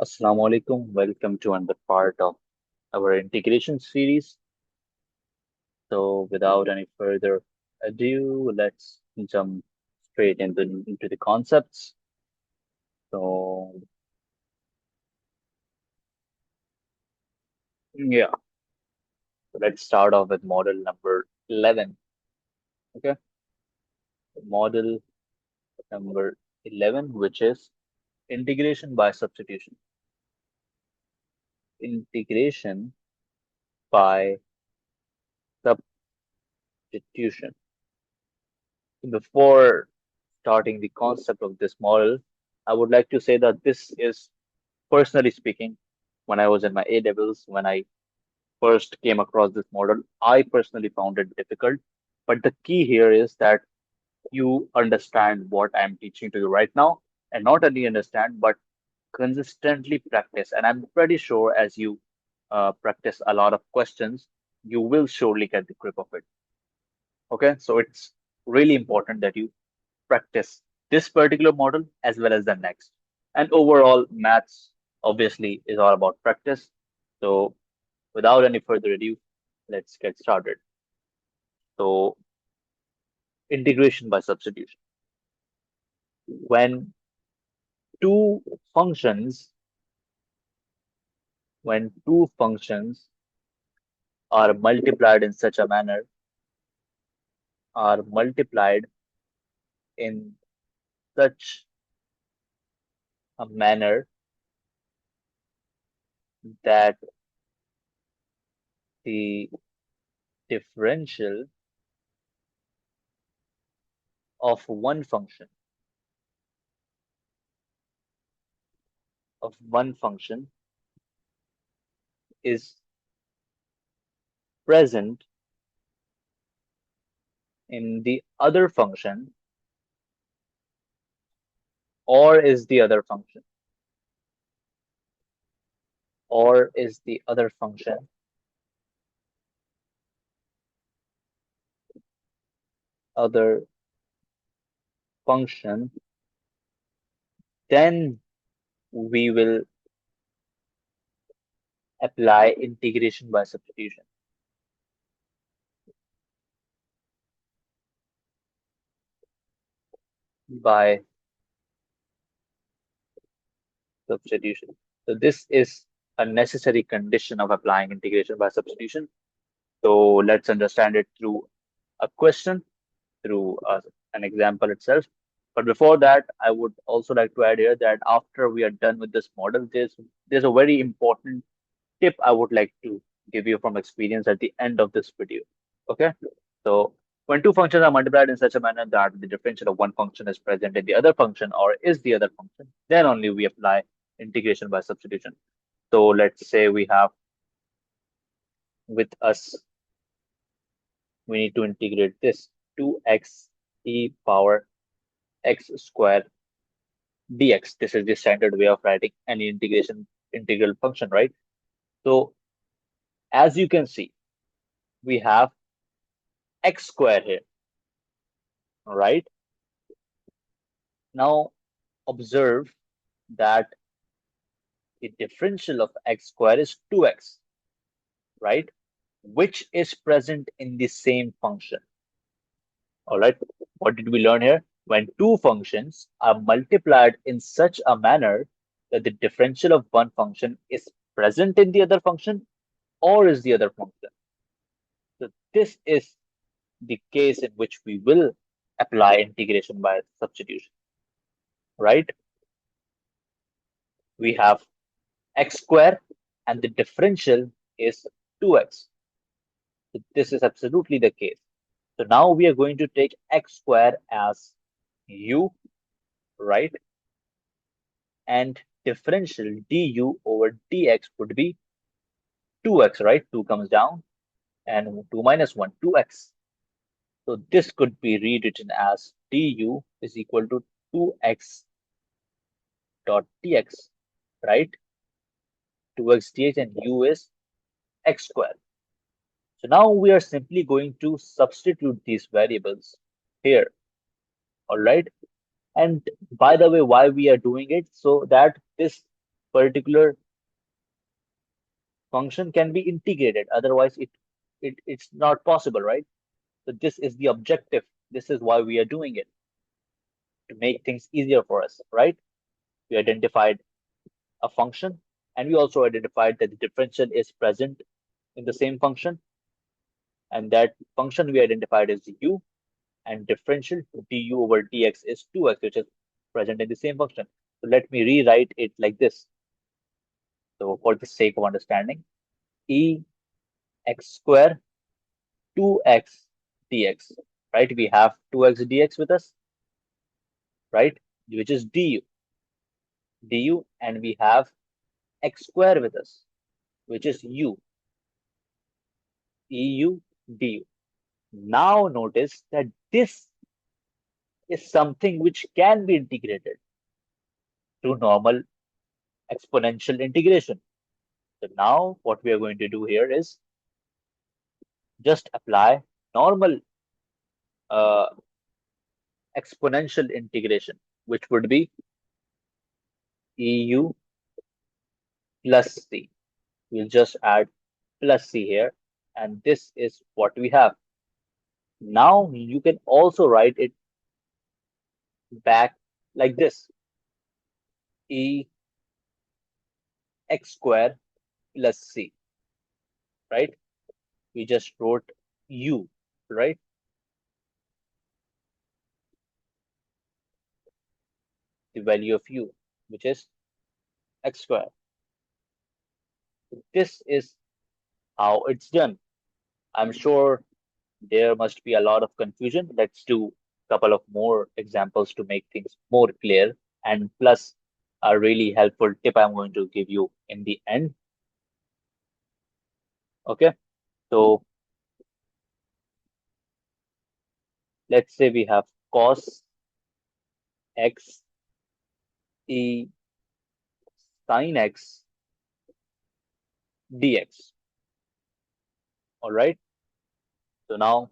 Assalamu alaikum. Welcome to another part of our integration series. So, without any further ado, let's jump straight into the concepts. So, yeah, so let's start off with model number 11. Okay, model number 11, which is integration by substitution. Integration by substitution. Before starting the concept of this model, I would like to say that this is, personally speaking, when I was in my A levels, when I first came across this model, I personally found it difficult. But the key here is that you understand what I'm teaching to you right now, and not only understand, but consistently practice. And I'm pretty sure as you practice a lot of questions, you will surely get the grip of it. Okay, so it's really important that you practice this particular model as well as the next. And overall, maths obviously is all about practice. So without any further ado, let's get started. So integration by substitution. When two functions, when two functions are multiplied in such a manner, are multiplied in such a manner that the differential of one function is present in the other function, or is the other function, or is the other function other function, then we will apply integration by substitution. By substitution. So this is a necessary condition of applying integration by substitution. So let's understand it through a question, through an example itself. But before that, I would also like to add here that after we are done with this model, there's a very important tip I would like to give you from experience at the end of this video. Okay, so when two functions are multiplied in such a manner that the differential of one function is present in the other function or is the other function, then only we apply integration by substitution. So let's say we have with us, we need to integrate this 2x e power x square dx. This is the standard way of writing any integral function, right? So as you can see, we have x square here, right? Now observe that the differential of x square is 2x, right? Which is present in the same function. All right. What did we learn here? When two functions are multiplied in such a manner that the differential of one function is present in the other function or is the other function. So this is the case in which we will apply integration by substitution, right? We have x square and the differential is 2x. So this is absolutely the case. So now we are going to take x square as u, right? And differential du over dx would be 2x, right? 2 comes down and 2 minus 1, 2x. So this could be rewritten as du is equal to 2x dot dx, right? 2x dx and u is x square. So now we are simply going to substitute these variables here, all right? And by the way, why we are doing it? So that this particular function can be integrated. Otherwise, it's not possible, right? So this is the objective. This is why we are doing it, to make things easier for us, right? We identified a function, and we also identified that the differential is present in the same function, and that function we identified is u, and differential du over dx is 2x, which is present in the same function. So let me rewrite it like this. So for the sake of understanding, e x square 2x dx, right? We have 2x dx with us, right? Which is du, and we have x square with us, which is eu du. Now notice that this is something which can be integrated to normal exponential integration. So now what we are going to do here is just apply normal uh, exponential integration, which would be EU plus C. We'll just add plus C here, and this is what we have. Now you can also write it back like this: E x square plus C, right? We just wrote U, right? The value of U, which is x square. This is how it's done. I'm sure there must be a lot of confusion. Let's do a couple of more examples to make things more clear, and plus a really helpful tip I'm going to give you in the end. Okay, so let's say we have cos x e sin x dx. All right, so now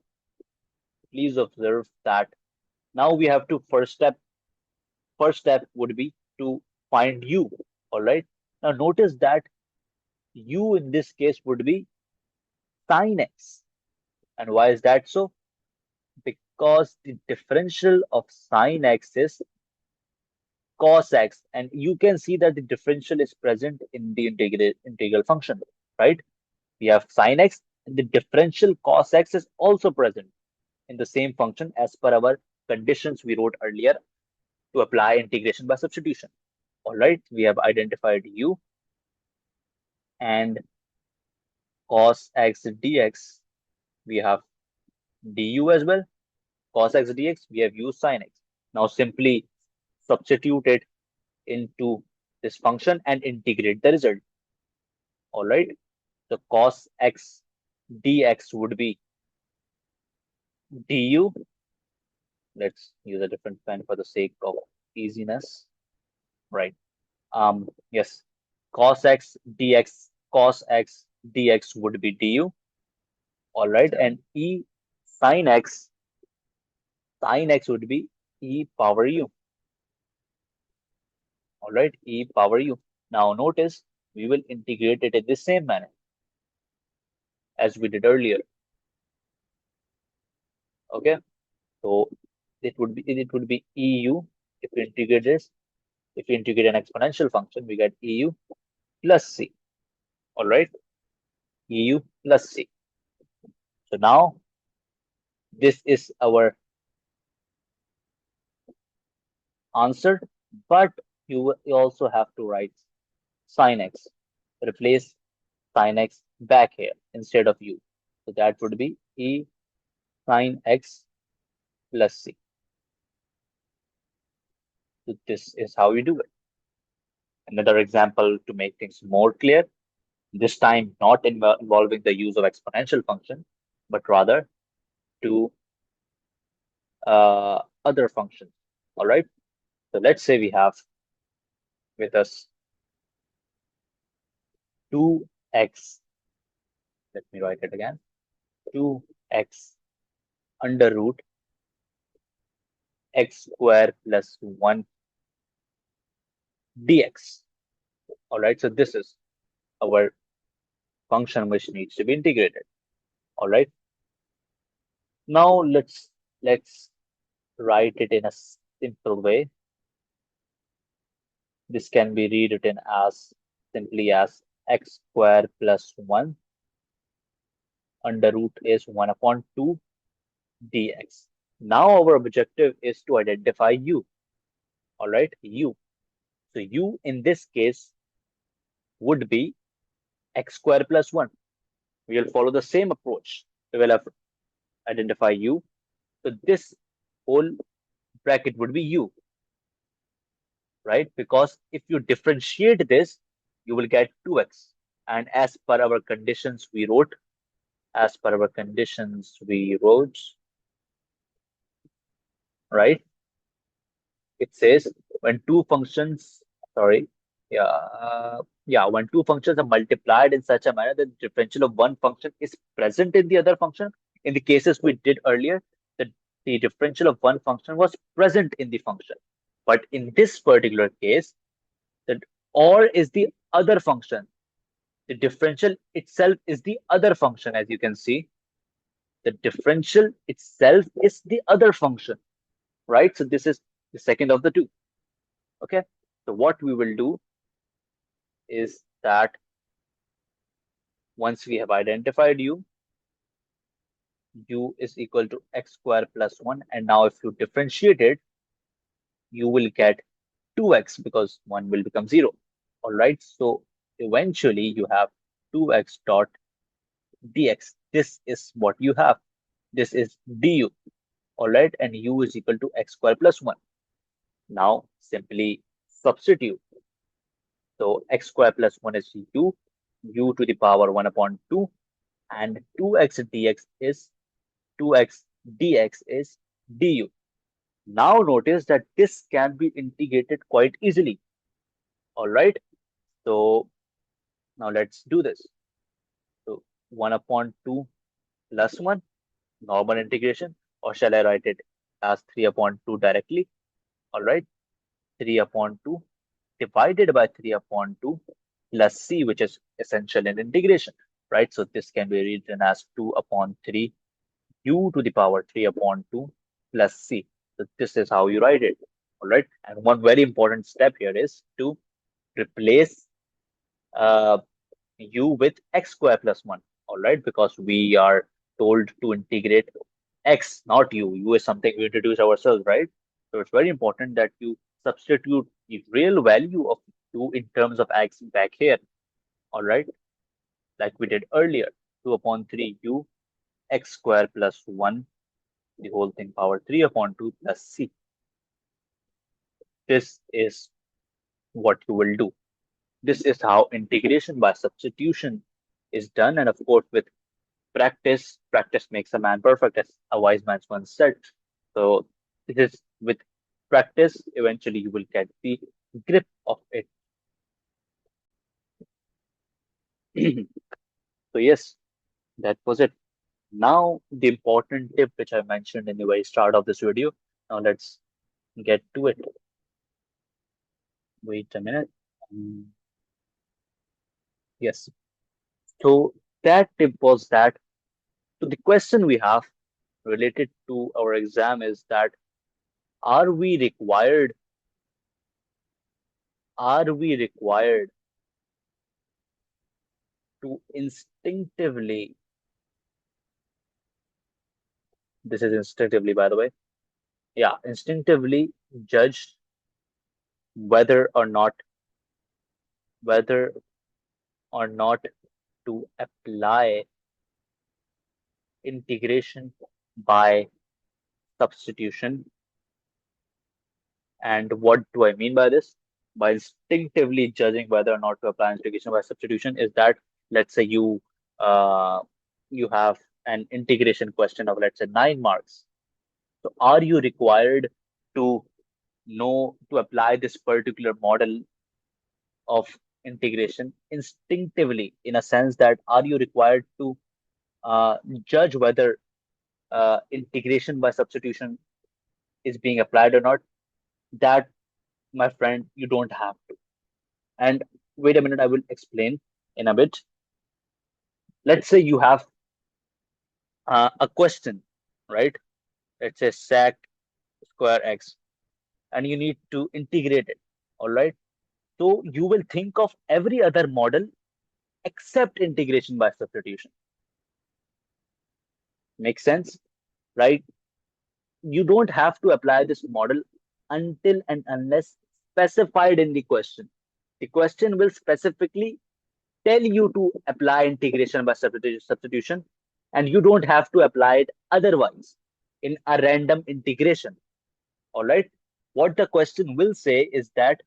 please observe that now we have to first step would be to find u. All right, now notice that u in this case would be sin x. And why is that so? Because the differential of sin x is cos x, and you can see that the differential is present in the integral function, right? We have sin x, and the differential cos x is also present in the same function as per our conditions we wrote earlier to apply integration by substitution. All right, we have identified u, and cos x dx, we have du as well. Cos x dx, we have used sin x. Now simply substitute it into this function and integrate the result. All right, the cos x dx would be du. Let's use a different pen for the sake of easiness. Right. Yes. Cos x dx would be du. All right. And sin x would be e power u. All right. E power u. Now notice we will integrate it in the same manner as we did earlier. Okay. So it would be eu if we integrate this. If we integrate an exponential function, we get eu plus c. All right, eu plus c. So now this is our answer, but you also have to write sin x. Replace sin x back here instead of u. So that would be e sin x plus c. So this is how we do it. Another example to make things more clear, this time not involving the use of exponential function, but rather to other functions. All right. So let's say we have with us 2x. Let me write it again. 2x under root x square plus 1 dx. All right, so this is our function which needs to be integrated. All right. Now let's write it in a simple way. This can be rewritten as simply as x square plus 1 under root is 1 upon 2 dx. Now our objective is to identify u. All right, u. So u in this case would be x square plus 1. We will follow the same approach. We will have identify u. So this whole bracket would be u, right? Because if you differentiate this, you will get 2x. And as per our conditions we wrote, right? It says when two functions, sorry, when two functions are multiplied in such a manner that the differential of one function is present in the other function. In the cases we did earlier, the differential of one function was present in the function. But in this particular case, that or is the other function. The differential itself is the other function, as you can see. The differential itself is the other function, right? So this is the second of the two. Okay. So what we will do is that once we have identified u is equal to x square plus 1. And now if you differentiate it, you will get 2x because 1 will become 0. All right. So eventually you have 2x dot dx. This is what you have. This is du. All right. And u is equal to x square plus 1. Now simply substitute. So x square plus 1 is u to the power 1 upon 2, and 2x dx is du. Now notice that this can be integrated quite easily. All right. So now let's do this. So 1 upon 2 plus 1, normal integration, or shall I write it as 3 upon 2 directly? All right. 3 upon 2 divided by 3 upon 2 plus c, which is essential in integration, right? So this can be written as 2 upon 3 u to the power 3 upon 2 plus c. So this is how you write it, all right? And one very important step here is to replace uh, u with x square plus 1, all right? Because we are told to integrate x, not u. U is something we introduce ourselves, right? So it's very important that you substitute the real value of u in terms of x back here, all right? Like we did earlier, 2 upon 3 u x square plus 1, the whole thing power 3 upon 2 plus c. This is what you will do. This is how integration by substitution is done. And of course, with practice, practice makes a man perfect, as a wise man once said. So this is with practice, eventually you will get the grip of it. So yes, that was it. Now the important tip which I mentioned in the very start of this video. Now let's get to it. Wait a minute. Yes. So that tip was that. So the question we have related to our exam is that are we required to instinctively, this is instinctively by the way, yeah, instinctively judge whether or not whether or not to apply integration by substitution. And what do I mean by this? By instinctively judging whether or not to apply integration by substitution is that, let's say uh, you have an integration question of, let's say, 9 marks. So are you required to know to apply this particular model of integration instinctively, in a sense that are you required to judge whether integration by substitution is being applied or not? That, my friend, you don't have to. And wait a minute, I will explain in a bit. Let's say you have a question, right? Let's say sec square x, and you need to integrate it. All right. So you will think of every other model except integration by substitution. Makes sense, right? You don't have to apply this model until and unless specified in the question. The question will specifically tell you to apply integration by substitution, and you don't have to apply it otherwise in a random integration. All right. What the question will say is that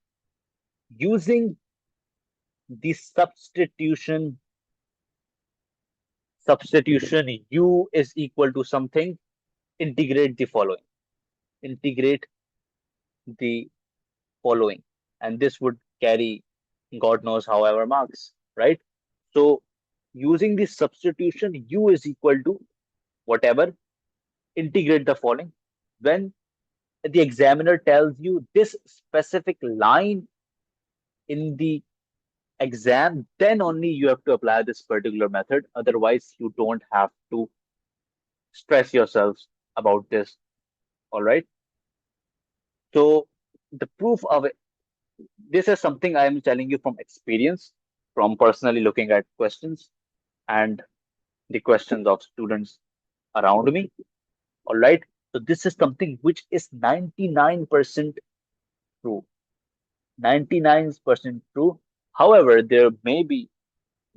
using the substitution u is equal to something, integrate the following. Integrate the following. And this would carry God knows however marks, right? So using the substitution u is equal to whatever, integrate the following. When the examiner tells you this specific line in the exam, then only you have to apply this particular method. Otherwise, you don't have to stress yourselves about this. All right. So the proof of it, this is something I am telling you from experience, from personally looking at questions and the questions of students around me. All right. So this is something which is 99% true. 99% true. However, there may be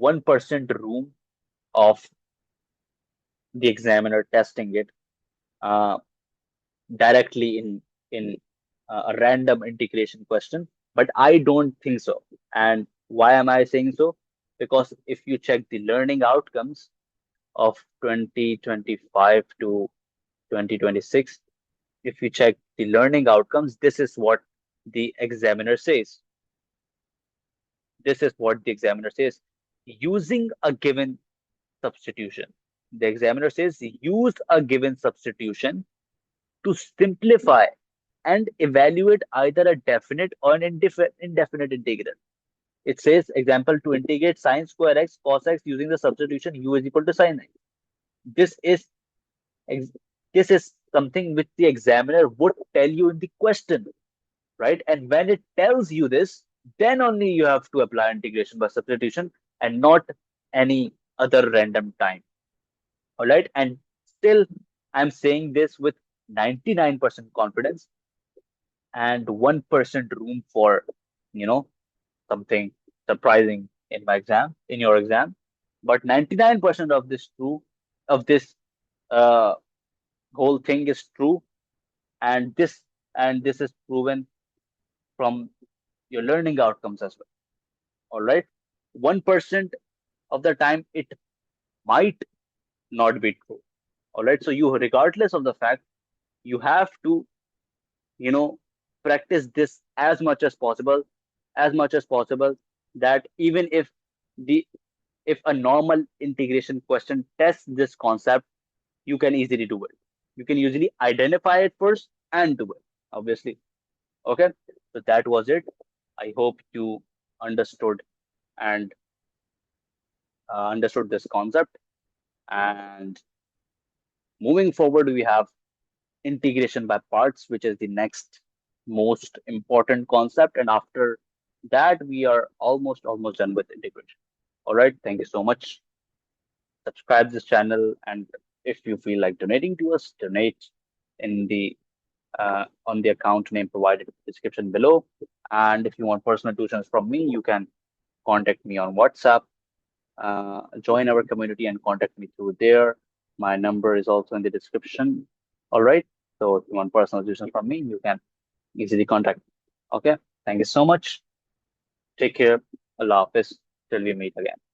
1% room of the examiner testing it uh, directly in a random integration question, but I don't think so. And why am I saying so? Because if you check the learning outcomes of 2025 to 2026, if you check the learning outcomes, this is what the examiner says. This is what the examiner says. Using a given substitution. The examiner says use a given substitution to simplify and evaluate either a definite or an indefinite integral. It says, example, to integrate sine square x cos x using the substitution u is equal to sine x. This is this is something which the examiner would tell you in the question, right? And when it tells you this, then only you have to apply integration by substitution and not any other random time. All right. And still, I'm saying this with 99% confidence and 1% room for, you know, something surprising in my exam, in your exam. But 99% of this true, of this uh, whole thing is true. And this is proven from your learning outcomes as well. All right. 1% of the time it might not be true. All right. So you, regardless of the fact, you have to, you know, practice this as much as possible, that even the if a normal integration question tests this concept, you can easily do it. You can usually identify it first and do it, obviously. Okay. So that was it. I hope you understood and understood this concept. And moving forward, we have integration by parts, which is the next most important concept. And after that, we are almost done with integration. All right. Thank you so much. Subscribe this channel, and if you feel like donating to us, donate in the on the account name provided in the description below. And if you want personal tuitions from me, you can contact me on WhatsApp. Join our community and contact me through there. My number is also in the description. All right. So if you want personal tuitions from me, you can easily contact me. Okay. Thank you so much. Take care. Allah Hafiz. Till we meet again.